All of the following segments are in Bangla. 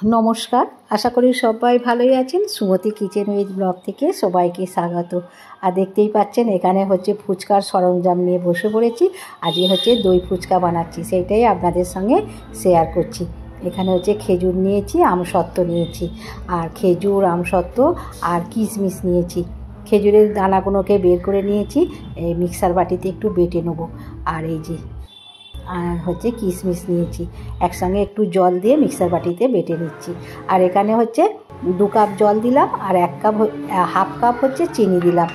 নমস্কার, আশা করি সবাই ভালোই আছেন। সুমতি কিচেন উইথ ব্লগ থেকে সবাইকে স্বাগত। আর দেখতেই পাচ্ছেন এখানে হচ্ছে ফুচকার সরঞ্জাম নিয়ে বসে পড়েছি। আজকে হচ্ছে দই ফুচকা বানাচ্ছি, সেইটাই আপনাদের সঙ্গে শেয়ার করছি। এখানে হচ্ছে খেজুর নিয়েছি, আমসত্ত্ব নিয়েছি, আর খেজুর আমসত্ত্ব আর কিশমিশ নিয়েছি। খেজুরের দানাগুলোকে বের করে নিয়েছি, এই মিক্সার বাটিতে একটু বেটে নেবো। আর এই যে আর হচ্ছে কিশমিশ নিয়েছি, একসঙ্গে একটু জল দিয়ে মিক্সার বাটিতে বেটে নিচ্ছি। আর এখানে হচ্ছে 2 কাপ জল দিলাম, আর 1 কাপ হচ্ছে চিনি দিলাম।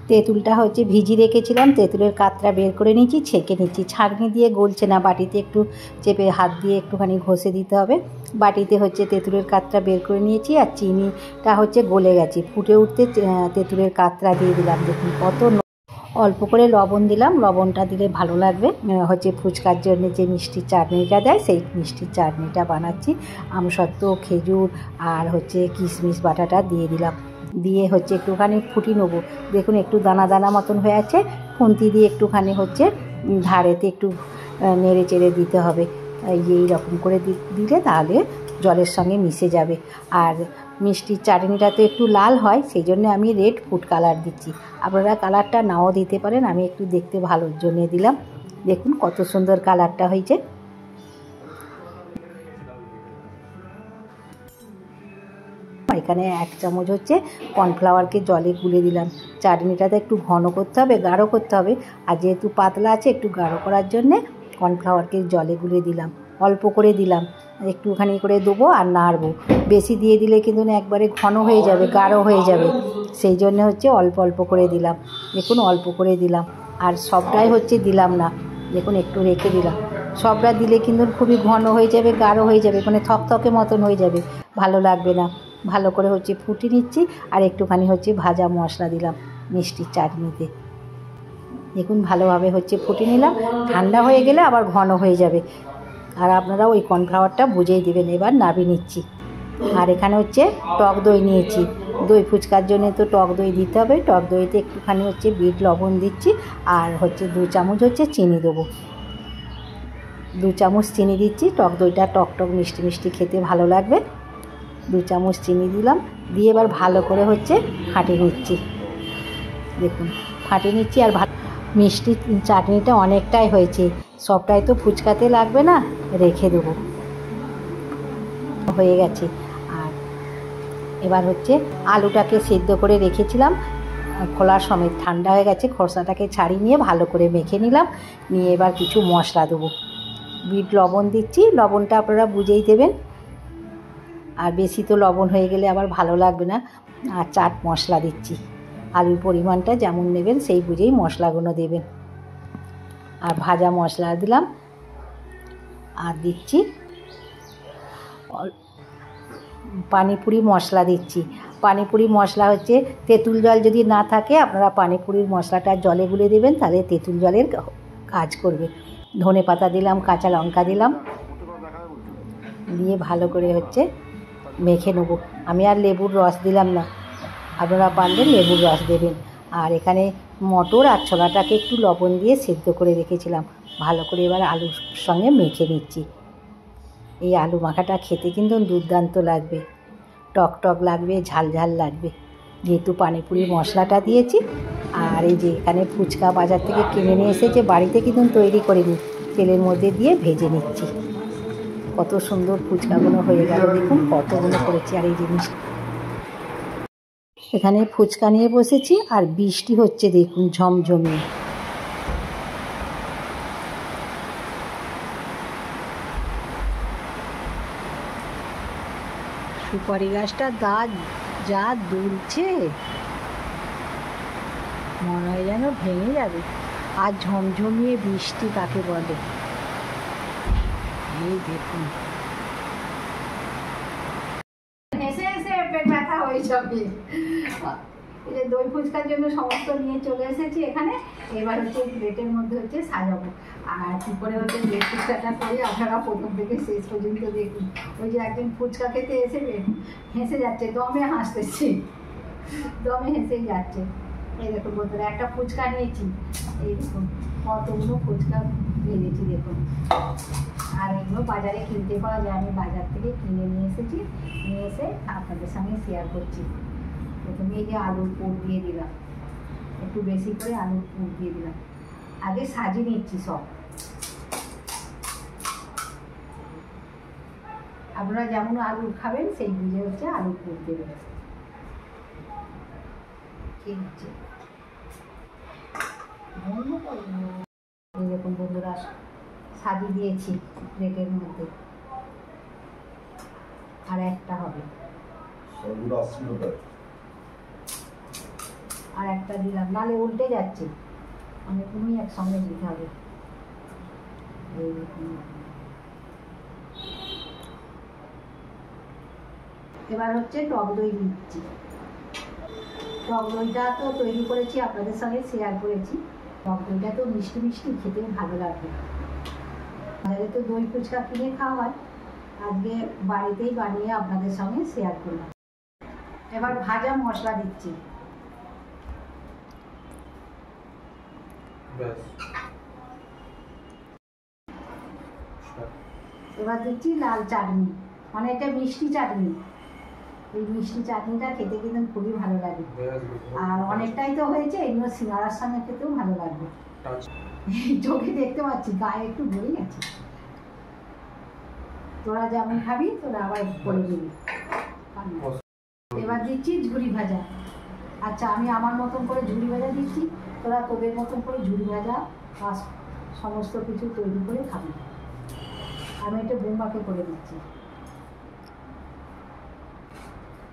তেঁতুলটা হচ্ছে ভিজিয়ে রেখেছিলাম, তেঁতুলের কাতটা বের করে নিচ্ছি, ছেঁকে নিচ্ছি। ছাঁকনি দিয়ে গলছে না, বাটিতে একটু চেপে হাত দিয়ে একটুখানি ঘষে দিতে হবে। বাটিতে হচ্ছে তেঁতুলের কাতটা বের করে নিয়েছি, আর চিনিটা হচ্ছে গলে গেছে। ফুটে উঠতে তেঁতুলের কাতটা দিয়ে দিলাম। দেখুন কত অল্প করে লবণ দিলাম, লবণটা দিলে ভালো লাগবে। হচ্ছে ফুচকার জন্য যে মিষ্টির চাটনিটা দেয়, সেই মিষ্টির চাটনিটা বানাচ্ছি। আমসত্ত্ব, খেজুর আর হচ্ছে কিশমিশ বাটাটা দিয়ে দিলাম। দিয়ে হচ্ছে একটুখানি ফুটিয়ে নেবো। দেখুন একটু দানা দানা মতন হয়ে আছে, খুন্তি দিয়ে একটুখানি হচ্ছে ধারেতে একটু নেড়ে চেড়ে দিতে হবে। এই রকম করে দিলে তাহলে জলের সঙ্গে মিশে যাবে। আর মিষ্টির চাটনিটা তো একটু লাল হয়, সেই জন্য আমি রেড ফুড কালার দিচ্ছি। আপনারা কালারটা নাও দিতে পারেন, আমি একটু দেখতে ভালোর জন্য দিলাম। দেখুন কত সুন্দর কালারটা হয়েছে। এখানে 1 চামচ হচ্ছে কর্নফ্লাওয়ারকে জলে গুলে দিলাম। চাটনিটাতে একটু ঘন করতে হবে, গাঢ় করতে হবে। আর যেহেতু পাতলা আছে, একটু গাঢ় করার জন্যে কর্নফ্লাওয়ারকে জলে গুলে দিলাম। অল্প করে দিলাম, একটুখানি করে দেবো আর নাড়বো। বেশি দিয়ে দিলে কিন্তু একবারে ঘন হয়ে যাবে, গাঢ় হয়ে যাবে। সেই জন্য হচ্ছে অল্প অল্প করে দিলাম। দেখুন অল্প করে দিলাম, আর সবটাই হচ্ছে দিলাম না। দেখুন একটু রেখে দিলাম। সবটা দিলে কিন্তু খুবই ঘন হয়ে যাবে, গাঢ় হয়ে যাবে, মানে থকথকে মতন হয়ে যাবে, ভালো লাগবে না। ভালো করে হচ্ছে ফুটিয়ে নিচ্ছি। আর একটুখানি হচ্ছে ভাজা মশলা দিলাম মিষ্টির চাটনিতে। দেখুন ভালোভাবে হচ্ছে ফুটিয়ে নিলাম। ঠান্ডা হয়ে গেলে আবার ঘন হয়ে যাবে। আর আপনারা ওই কর্নফ্লাওয়ারটা বুঝেই দেবেন। এবার নামিয়ে নিচ্ছি। আর এখানে হচ্ছে টক দই নিয়েছি। দই ফুচকার জন্য তো টক দই দিতে হবে। টক দইতে একটুখানি হচ্ছে বিট লবণ দিচ্ছি, আর হচ্ছে 2 চামচ হচ্ছে চিনি দেবো। 2 চামচ চিনি দিচ্ছি। টক দইটা টক টক মিষ্টি মিষ্টি খেতে ভালো লাগবে। 2 চামচ চিনি দিলাম, দিয়ে এবার ভালো করে হচ্ছে ফাটিয়ে নিচ্ছি। দেখুন ফাটিয়ে নিচ্ছি। আর মিষ্টি চাটনিটা অনেকটাই হয়েছে, সবটাই তো ফুচকাতে লাগবে না, রেখে দেবো। হয়ে গেছে। আর এবার হচ্ছে আলুটাকে সেদ্ধ করে রেখেছিলাম খোলার সমেত, ঠান্ডা হয়ে গেছে। খোসাটাকে ছাড়িয়ে নিয়ে ভালো করে মেখে নিলাম। নিয়ে এবার কিছু মশলা দেবো। বিট লবণ দিচ্ছি, লবণটা আপনারা বুঝেই দেবেন। আর বেশি তো লবণ হয়ে গেলে আবার ভালো লাগবে না। আর চাট মশলা দিচ্ছি। আলুর পরিমাণটা যেমন নেবেন সেই বুঝেই মশলাগুলো দেবেন। আর ভাজা মশলা দিলাম। আর দিচ্ছি পানিপুরি মশলা দিচ্ছি। পানিপুরি মশলা হচ্ছে তেঁতুল জল যদি না থাকে, আপনারা পানিপুরির মশলাটা জলে গুলে দেবেন, তাহলে তেঁতুল জলের কাজ করবে। ধনে পাতা দিলাম, কাঁচা লঙ্কা দিলাম, দিয়ে ভালো করে হচ্ছে মেখে নেব। আমি আর লেবুর রস দিলাম না, আপনারা পারলে লেবুর রস দেবেন। আর এখানে মটর আর ছোলাটাকে একটু লবণ দিয়ে সেদ্ধ করে রেখেছিলাম। ভালো করে এবার আলুর সঙ্গে মেখে নিচ্ছি। এই আলু মাখাটা খেতে কিন্তু দুর্দান্ত লাগবে, টক টক লাগবে, ঝাল ঝাল লাগবে, যেহেতু পানিপুরির মশলাটা দিয়েছি। আর এই যে এখানে ফুচকা বাজার থেকে কিনে নিয়ে এসেছে, বাড়িতে কিন্তু তৈরি করিনি, তেলের মধ্যে দিয়ে ভেজে নিচ্ছি। কত সুন্দর ফুচকাগুলো হয়ে গেল, দেখুন কতগুলো করেছি। আর এই জিনিস এখানে ফুচকা নিয়ে বসেছি, আর বৃষ্টি হচ্ছে দেখুন ঝমঝমিয়ে। সুপারি গাছটা যা দুলছে, মনে হয় যেন ভেঙে যাবে। আর ঝমঝমিয়ে বৃষ্টি কাকে বলে, এই দেখুন। হেসে হেসে পেট ব্যথা হয়ে যাবে। এই যে দই ফুচকার জন্য সমস্ত নিয়ে চলে এসেছি এখানে। এবার হচ্ছে প্লেটের মধ্যে হচ্ছে সাজাবো। আর কী করে হচ্ছে দই ফুচকাটা করে আপনারা প্রথম থেকে শেষ পর্যন্ত দেখুন। ওই যে একজন ফুচকা খেতে এসে হেসে যাচ্ছে, দমে হাসতেছে, দমে হেসেই যাচ্ছে। এই দেখুন বন্ধুরা, একটা ফুচকা নিয়েছি, এই দেখুন কতগুলো ফুচকা ভেজেছি দেখুন। আর এগুলো বাজারে কিনতে পাওয়া যায়, আমি বাজার থেকে কিনে নিয়ে এসেছি, নিয়ে এসে আপনাদের সঙ্গে শেয়ার করছি। প্রথমে এই যে আলুর পুর দিয়ে দিলাম, একটু বেশি করে আলুর পুর দিয়ে দিলাম। আগে সাজিয়ে নিচ্ছি সব। আপনারা যেমন আলু খাবেন সেই বুঝে হচ্ছে আলুর পুর দেবেন। ঠিক আছে, এরকম বন্ধুরা সাজিয়ে দিয়েছি প্লেটের মধ্যে। আর একটা হবে, আর একটা দিলাম, নাহলে উল্টে যাচ্ছে, অনেকগুলোই একসঙ্গে দিতে হবে। এবার হচ্ছে টক দই দিচ্ছি। টক দইটা তো তৈরি করেছি, আপনাদের সঙ্গে শেয়ার করেছি। টক দইটা তো মিষ্টি মিষ্টি, খেতে ভালো লাগবে। বাজারে তো দই ফুচকা কিনে খাওয়া হয়, আজকে বাড়িতেই বানিয়ে আপনাদের সঙ্গে শেয়ার করলাম। এবার ভাজা মশলা দিচ্ছি। এবার দিচ্ছি লাল চাটনি, মানে এটা মিষ্টি চাটনি। এই মিষ্টি চাটনিটা খেতে কিন্তু খুবই ভালো লাগে। আর অনেকটাই তো হয়েছে, এগুলো সিঙ্গারার সঙ্গে খেতেও ভালো লাগবে। চোখে দেখতে পাচ্ছি, গায়ে একটু ভরে গেছে। তোরা যেমন খাবি তোরা আবার করে দিবি। এবার দিচ্ছি ঝুরি ভাজা। আচ্ছা, আমি আমার মতন করে ঝুরি ভাজা দিচ্ছি, তোরা তোদের মতন করে ঝুরি ভাজা সমস্ত কিছু তৈরি করে খাবি। আমি এটা বোম্বাকে করে দিচ্ছি।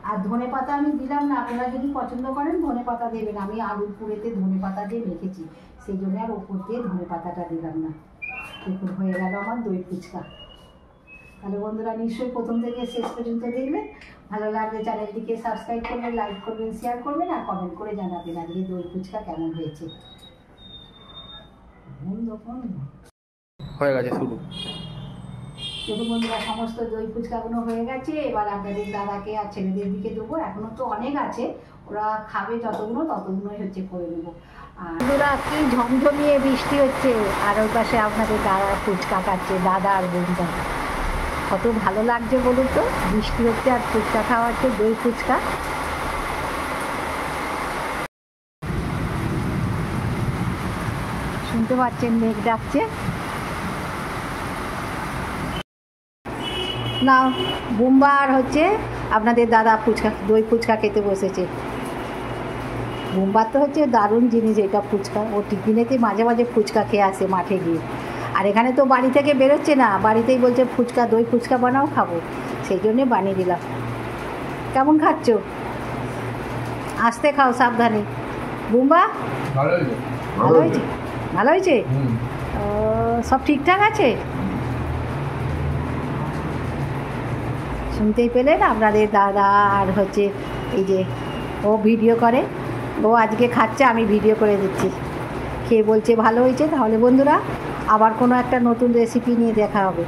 আর ধনে পাতা আমি দিলাম না, আপনারা যদি পছন্দ করেন ধনে পাতা দেবেন। আমি আলুর পুরেতে ধনে পাতা দিয়ে রেখেছি, সেই জন্য আর ওপর দিয়ে ধনে পাতাটা দিলাম না। দেখুন হয়ে গেল আমার দই ফুচকা। তাহলে বন্ধুরা নিশ্চয়ই প্রথম থেকে শেষ পর্যন্ত দেখবেন। ভালো লাগলে চ্যানেলটিকে সাবস্ক্রাইব করবেন, লাইক করবেন, শেয়ার করবেন, আর কমেন্ট করে জানাবেন আজকে দই ফুচকা কেমন হয়েছে। হয়ে গেছে শুরু। দেখুন বন্ধুরা, সমস্ত দই ফুচকাগুলো হয়ে গেছে। এবার আপনাদের দাদাকে আর ছেলেদের দিকে দেবো। এখনো তো অনেক আছে, ওরা খাবে যতগুলো ততগুলোই হচ্ছে করে নেবো। আর বন্ধুরা, কি ঝমঝমিয়ে বৃষ্টি হচ্ছে, আর ওই পাশে আপনাদের দাদা ফুচকা খাচ্ছে, দাদা আর বোনটা। কত ভালো লাগছে বলুন তো, বৃষ্টি হচ্ছে আর ফুচকা খাওয়া হচ্ছে, দই ফুচকা। শুনতে পাচ্ছেন মেঘ ডাকছে। না, বুম্বা আর হচ্ছে আপনাদের দাদা ফুচকা, দই ফুচকা খেতে বসেছে। বুম্বার তো হচ্ছে দারুণ জিনিস এটা ফুচকা। ও টিফিনেতে মাঝে মাঝে ফুচকা খেয়ে আসে মাঠে গিয়ে। আর এখানে তো বাড়ি থেকে বেরোচ্ছে না, বাড়িতেই বলছে ফুচকা, দই ফুচকা বানাও, খাবো। সেই জন্যে বানিয়ে দিলাম। কেমন খাচ্ছ? আস্তে খাও, সাবধানে। বুম্বা ভালো হয়েছে? ভালো হয়েছে? সব ঠিকঠাক আছে? শুনতেই পেলেন আপনাদের দাদা আর হচ্ছে এই যে ও ভিডিও করে, ও আজকে খাচ্ছে, আমি ভিডিও করে দিচ্ছি। খেয়ে বলছে ভালো হয়েছে। তাহলে বন্ধুরা, আবার কোনো একটা নতুন রেসিপি নিয়ে দেখা হবে।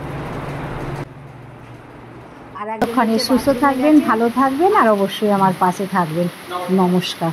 আর একখানে সুস্থ থাকবেন, ভালো থাকবেন, আর অবশ্যই আমার পাশে থাকবেন। নমস্কার।